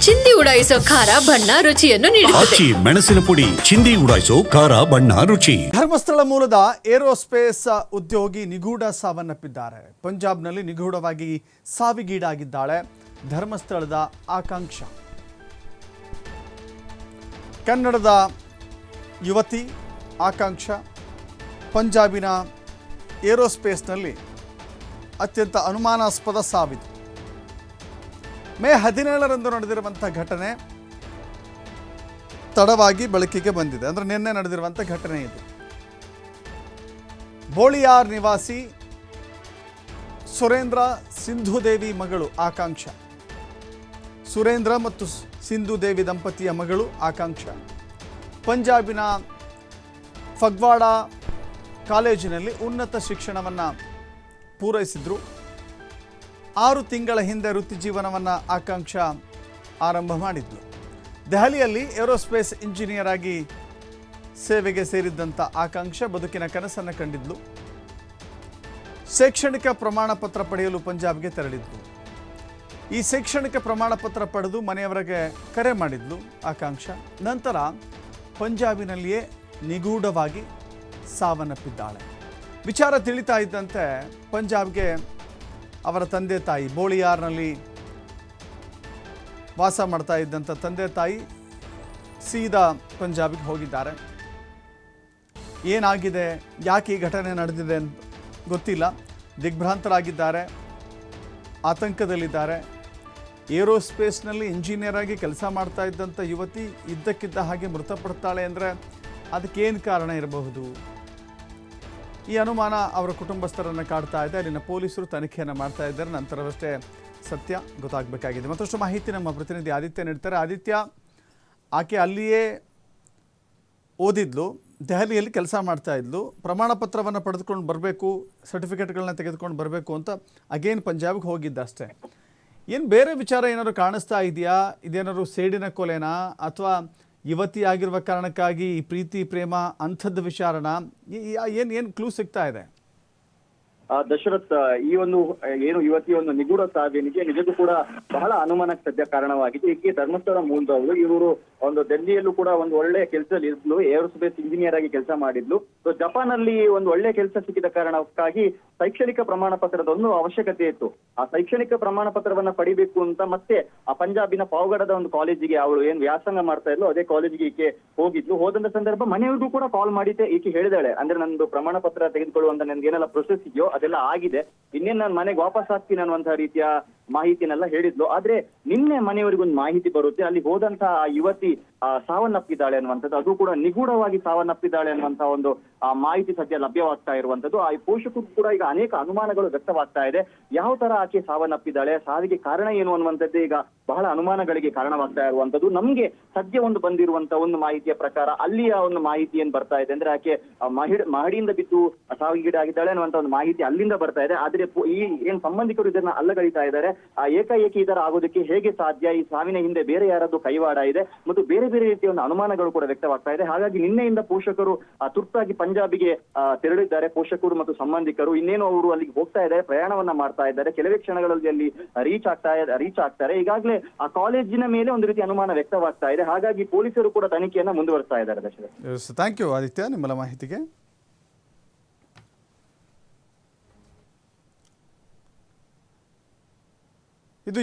ಚಿಂದಿ ಉಡಾಯಿಸೋ ಖಾರ ಬಣ್ಣ ರುಚಿಯನ್ನು ನೀಡುತ್ತದೆ. ಆಚಿ ಮೆಣಸಿನ ಪುಡಿ ಚಿಂದಿ ಉಡಾಯಿಸೋ ಖಾರ ಬಣ್ಣ ರುಚಿ. ಧರ್ಮಸ್ಥಳ ಮೂಲದ ಏರೋಸ್ಪೇಸ್ ಉದ್ಯೋಗಿ ನಿಗೂಢ ಸಾವನ್ನಪ್ಪಿದ್ದಾರೆ. ಪಂಜಾಬ್ನಲ್ಲಿ ನಿಗೂಢವಾಗಿ ಸಾವಿಗೀಡಾಗಿದ್ದಾಳೆ ಧರ್ಮಸ್ಥಳದ ಆಕಾಂಕ್ಷ. ಕನ್ನಡದ ಯುವತಿ ಆಕಾಂಕ್ಷ ಪಂಜಾಬಿನ ಏರೋಸ್ಪೇಸ್ನಲ್ಲಿ ಅತ್ಯಂತ ಅನುಮಾನಾಸ್ಪದ ಸಾವಿತು. ಮೇ 17ರಂದು ನಡೆದಿರುವಂಥ ಘಟನೆ ತಡವಾಗಿ ಬೆಳಕಿಗೆ ಬಂದಿದೆ. ಅಂದರೆ ನಿನ್ನೆ ನಡೆದಿರುವಂಥ ಘಟನೆ ಇದು. ಬೋಳಿಯಾರ್ ನಿವಾಸಿ ಸುರೇಂದ್ರ ಸಿಂಧುದೇವಿ ಮಗಳು ಆಕಾಂಕ್ಷ. ಸುರೇಂದ್ರ ಮತ್ತು ಸಿಂಧುದೇವಿ ದಂಪತಿಯ ಮಗಳು ಆಕಾಂಕ್ಷ ಪಂಜಾಬಿನ ಫಗ್ವಾಡ ಕಾಲೇಜಿನಲ್ಲಿ ಉನ್ನತ ಶಿಕ್ಷಣವನ್ನು ಪೂರೈಸಿದ್ರು. 6 ತಿಂಗಳ ಹಿಂದೆ ವೃತ್ತಿ ಜೀವನವನ್ನು ಆಕಾಂಕ್ಷ ಆರಂಭ ಮಾಡಿದ್ಲು. ದೆಹಲಿಯಲ್ಲಿ ಏರೋಸ್ಪೇಸ್ ಇಂಜಿನಿಯರ್ ಆಗಿ ಸೇವೆಗೆ ಸೇರಿದ್ದಂಥ ಆಕಾಂಕ್ಷ ಬದುಕಿನ ಕನಸನ್ನು ಕಂಡಿದ್ಲು. ಶೈಕ್ಷಣಿಕ ಪ್ರಮಾಣ ಪತ್ರ ಪಡೆಯಲು ಪಂಜಾಬ್ಗೆ ತೆರಳಿದ್ಲು. ಈ ಶೈಕ್ಷಣಿಕ ಪ್ರಮಾಣ ಪತ್ರ ಪಡೆದು ಮನೆಯವರಿಗೆ ಕರೆ ಮಾಡಿದ್ಲು ಆಕಾಂಕ್ಷ. ನಂತರ ಪಂಜಾಬಿನಲ್ಲಿಯೇ ನಿಗೂಢವಾಗಿ ಸಾವನ್ನಪ್ಪಿದ್ದಾಳೆ. ವಿಚಾರ ತಿಳಿತಾ ಇದ್ದಂತೆ ಪಂಜಾಬ್ಗೆ ಅವರ ತಂದೆ ತಾಯಿ, ಬೋಳಿಯಾರ್ನಲ್ಲಿ ವಾಸ ಮಾಡ್ತಾ ಇದ್ದಂಥ ತಂದೆ ತಾಯಿ ಸೀದಾ ಪಂಜಾಬಿಗೆ ಹೋಗಿದ್ದಾರೆ. ಏನಾಗಿದೆ, ಯಾಕೆ ಈ ಘಟನೆ ನಡೆದಿದೆ ಅಂತ ಗೊತ್ತಿಲ್ಲ. ದಿಗ್ಭ್ರಾಂತರಾಗಿದ್ದಾರೆ, ಆತಂಕದಲ್ಲಿದ್ದಾರೆ. ಏರೋಸ್ಪೇಸ್ನಲ್ಲಿ ಇಂಜಿನಿಯರ್ ಆಗಿ ಕೆಲಸ ಮಾಡ್ತಾ ಇದ್ದಂಥ ಯುವತಿ ಇದ್ದಕ್ಕಿದ್ದ ಹಾಗೆ ಮೃತಪಡ್ತಾಳೆ ಅಂದರೆ ಅದಕ್ಕೇನು ಕಾರಣ ಇರಬಹುದು? ಈ ಅನುಮಾನ ಅವರ ಕುಟುಂಬಸ್ಥರನ್ನು ಕಾಡ್ತಾ ಇದೆ. ಅಲ್ಲಿನ ಪೊಲೀಸರು ತನಿಖೆಯನ್ನು ಮಾಡ್ತಾ ಇದ್ದಾರೆ. ನಂತರವಷ್ಟೇ ಸತ್ಯ ಗೊತ್ತಾಗಬೇಕಾಗಿದೆ. ಮತ್ತಷ್ಟು ಮಾಹಿತಿ ನಮ್ಮ ಪ್ರತಿನಿಧಿ ಆದಿತ್ಯ ನೀಡ್ತಾರೆ. ಆದಿತ್ಯ, ಆಕೆ ಅಲ್ಲಿಯೇ ಓದಿದ್ಲು, ದೆಹಲಿಯಲ್ಲಿ ಕೆಲಸ ಮಾಡ್ತಾ ಇದ್ಲು. ಪ್ರಮಾಣ ಪತ್ರವನ್ನು ಪಡೆದುಕೊಂಡು ಬರಬೇಕು, ಸರ್ಟಿಫಿಕೇಟ್ಗಳನ್ನ ತೆಗೆದುಕೊಂಡು ಬರಬೇಕು ಅಂತ ಅಗೇನ್ ಪಂಜಾಬ್ಗೆ ಹೋಗಿದ್ದ ಅಷ್ಟೇ. ಏನು ಬೇರೆ ವಿಚಾರ ಏನಾದ್ರು ಕಾಣಿಸ್ತಾ ಇದೆಯಾ? ಇದೇನಾದ್ರು ಸೇಡಿನ ಕೊಲೆನಾ ಅಥವಾ ಯುವತಿ ಆಗಿರುವ ಕಾರಣಕ್ಕಾಗಿ ಪ್ರೀತಿ ಪ್ರೇಮ ಅಂಥದ್ದು ವಿಚಾರಣ? ಏನು ಕ್ಲೂ ಸಿಗ್ತಾ ಇದೆ? ದಶರಥ್, ಈ ಒಂದು ಏನು ಯುವತಿ ಒಂದು ನಿಗೂಢ ಸಾವಿಗೆ ನಿಜಕ್ಕೂ ಕೂಡ ಬಹಳ ಅನುಮಾನಕ್ಕೆ ಸದ್ಯ ಕಾರಣವಾಗಿದೆ. ಈಕೆ ಧರ್ಮಸ್ಥಳ ಮೂಲದವರು. ಇವರು ಒಂದು ಡೆಲ್ಲಿಯಲ್ಲೂ ಕೂಡ ಒಂದು ಒಳ್ಳೆ ಕೆಲಸದಲ್ಲಿ ಇದ್ಲು, ಏರೋಸ್ಪೇಸ್ ಇಂಜಿನಿಯರ್ ಆಗಿ ಕೆಲಸ ಮಾಡಿದ್ಲು. ಸೊ ಜಪಾನ್ ಅಲ್ಲಿ ಒಂದು ಒಳ್ಳೆ ಕೆಲಸ ಸಿಕ್ಕಿದ ಕಾರಣಕ್ಕಾಗಿ ಶೈಕ್ಷಣಿಕ ಪ್ರಮಾಣ ಪತ್ರದ ಒಂದು ಅವಶ್ಯಕತೆ ಇತ್ತು. ಆ ಶೈಕ್ಷಣಿಕ ಪ್ರಮಾಣ ಪತ್ರವನ್ನ ಪಡಿಬೇಕು ಅಂತ ಮತ್ತೆ ಆ ಪಂಜಾಬಿನ ಪಾವಗಡದ ಒಂದು ಕಾಲೇಜಿಗೆ ಅವಳು ಏನ್ ವ್ಯಾಸಂಗ ಮಾಡ್ತಾ ಇದ್ಲು ಅದೇ ಕಾಲೇಜಿಗೆ ಈಕೆ ಹೋಗಿದ್ಲು. ಹೋದಂತ ಸಂದರ್ಭ ಮನೆಯವ್ರಿಗೂ ಕೂಡ ಕಾಲ್ ಮಾಡಿದ್ದೆ ಈಕೆ ಹೇಳಿದಾಳೆ, ಅಂದ್ರೆ ನಂದು ಪ್ರಮಾಣ ಪತ್ರ ತೆಗೆದುಕೊಳ್ಳುವಂತ ನನ್ಗೆ ಏನೆಲ್ಲ ಪ್ರೊಸೆಸ್ ಇದೆಯೋ ಅದೆಲ್ಲ ಆಗಿದೆ, ಇನ್ನೇನು ನಾನು ಮನೆಗೆ ವಾಪಸ್ ಆಗ್ತೀನಿ ಅನ್ನುವಂತಹ ರೀತಿಯ ಮಾಹಿತಿನೆಲ್ಲ ಹೇಳಿದ್ಲು. ಆದ್ರೆ ನಿನ್ನೆ ಮನೆಯವರಿಗೊಂದು ಮಾಹಿತಿ ಬರುತ್ತೆ, ಅಲ್ಲಿ ಹೋದಂತ ಆ ಯುವತಿ ಸಾವನ್ನಪ್ಪಿದ್ದಾಳೆ ಅನ್ನುವಂಥದ್ದು, ಅದು ಕೂಡ ನಿಗೂಢವಾಗಿ ಸಾವನ್ನಪ್ಪಿದ್ದಾಳೆ ಅನ್ನುವಂತ ಒಂದು ಮಾಹಿತಿ ಸದ್ಯ ಲಭ್ಯವಾಗ್ತಾ ಇರುವಂತದ್ದು. ಆ ಪೋಷಕರು ಕೂಡ ಈಗ ಅನೇಕ ಅನುಮಾನಗಳು ವ್ಯಕ್ತವಾಗ್ತಾ ಇದೆ. ಯಾವ ತರ ಆಕೆ ಸಾವನ್ನಪ್ಪಿದ್ದಾಳೆ, ಸಾವಿಗೆ ಕಾರಣ ಏನು ಅನ್ನುವಂಥದ್ದು ಈಗ ಬಹಳ ಅನುಮಾನಗಳಿಗೆ ಕಾರಣವಾಗ್ತಾ ಇರುವಂತದ್ದು. ನಮ್ಗೆ ಸದ್ಯ ಒಂದು ಬಂದಿರುವಂತ ಒಂದು ಮಾಹಿತಿಯ ಪ್ರಕಾರ ಅಲ್ಲಿಯ ಒಂದು ಮಾಹಿತಿ ಏನ್ ಬರ್ತಾ ಇದೆ ಅಂದ್ರೆ ಆಕೆ ಮಹಡಿಯಿಂದ ಬಿದ್ದು ಸಾವಿಗೀಡಾಗಿದ್ದಾಳೆ ಅನ್ನುವಂತ ಒಂದು ಮಾಹಿತಿ ಅಲ್ಲಿಂದ ಬರ್ತಾ ಇದೆ. ಆದ್ರೆ ಈ ಏನ್ ಸಂಬಂಧಿಕರು ಇದನ್ನ ಅಲ್ಲಗಳಿತಾ ಇದ್ದಾರೆ. ಏಕಾಏಕಿ ಇದರ ಆಗೋದಕ್ಕೆ ಹೇಗೆ ಸಾಧ್ಯ, ಈ ಸಾವಿನ ಹಿಂದೆ ಬೇರೆ ಯಾರದ್ದು ಕೈವಾಡ ಇದೆ ಮತ್ತು ಬೇರೆ ಬೇರೆ ರೀತಿಯ ಒಂದು ಅನುಮಾನಗಳು ಕೂಡ ವ್ಯಕ್ತವಾಗ್ತಾ ಇದೆ. ಹಾಗಾಗಿ ನಿನ್ನೆಯಿಂದ ಪೋಷಕರು ತುರ್ತಾಗಿ ಪಂಜಾಬಿಗೆ ತೆರಳಿದ್ದಾರೆ. ಪೋಷಕರು ಮತ್ತು ಸಂಬಂಧಿಕರು ಇನ್ನೇನು ಅವರು ಅಲ್ಲಿಗೆ ಹೋಗ್ತಾ ಇದ್ದಾರೆ, ಪ್ರಯಾಣವನ್ನ ಮಾಡ್ತಾ ಇದ್ದಾರೆ. ಕೆಲವೇ ಕ್ಷಣಗಳಲ್ಲಿ ಅಲ್ಲಿ ರೀಚ್ ಆಗ್ತಾರೆ. ಈಗಾಗಲೇ ಆ ಕಾಲೇಜಿನ ಮೇಲೆ ಒಂದು ರೀತಿ ಅನುಮಾನ ವ್ಯಕ್ತವಾಗ್ತಾ ಇದೆ. ಹಾಗಾಗಿ ಪೊಲೀಸರು ಕೂಡ ತನಿಖೆಯನ್ನ ಮುಂದುವರಿಸ್ತಾ ಇದ್ದಾರೆ. ದಶರಥ್, ಥ್ಯಾಂಕ್ ಯು ಆದಿತ್ಯ ನಿಮ್ಮೆಲ್ಲ ಮಾಹಿತಿಗೆ. ಇದು